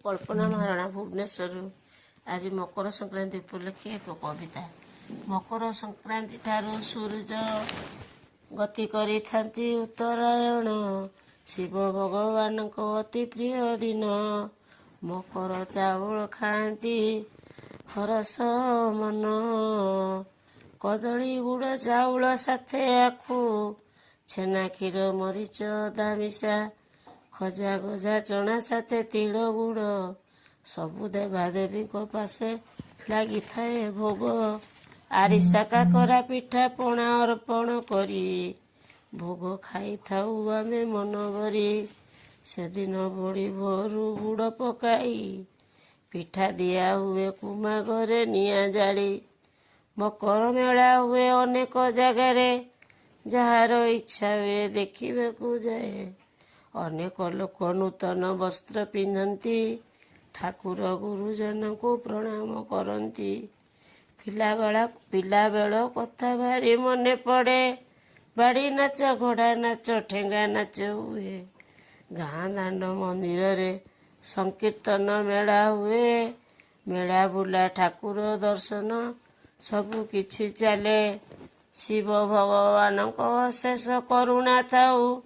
कल्पना महाराणा भुवनेश्वर। आज मकर संक्रांति उपलक्षे एक कविता। मकर संक्रांति ठारू सूरज गति करिथांती उत्तरायण, शिव भगवान को अति प्रिय दिन। मकर चाउल खाती हरस मन, कदली गुड़ चाउल साथे आखु, छेना क्षीर मरीच अदा मिशा, खजा गजा चना साथे तिल गुड़, सबु देवादेवी को पासे लगी थाए भोग। आरिसा काकरा पिठा पଣା अर्पण करी, भोग खाई थाऊ आमे मन भरी। सेदिन बड़ी भोरू गुड़ पकाई, पिठा दिया हुए कुमा घरे निया जाली। मकर मेला हुए अनेक जगारे, जार इच्छा हुए देखिबाकू जाए। अनेक लोक नूतन वस्त्र पिंधती, ठाकुर गुरुजन को प्रणाम करती। पिला बेल कथा भारी मने पड़े, बाड़ी नाच घोड़ा नाच ठेंगा नाच हुए। गाँ दांड मंदिर रे संकीर्तन मेला हुए, मेला बुला ठाकुर दर्शन सबु किछि चले। शिव भगवान को शेष करुणा थाऊ,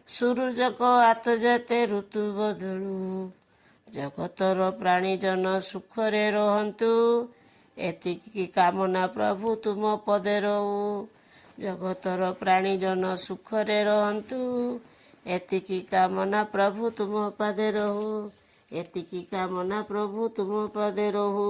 सूरज को हाथ जाते ऋतु बदलू। जगतर प्राणीजन सुखरे रहंतु, एतिकी कामना प्रभु तुम पदे रहू। जगतर प्राणीजन सुखरे रहंतु, एतिकी कामना प्रभु तुम पदे रहू। एतिकी कामना प्रभु तुम पदे रहू।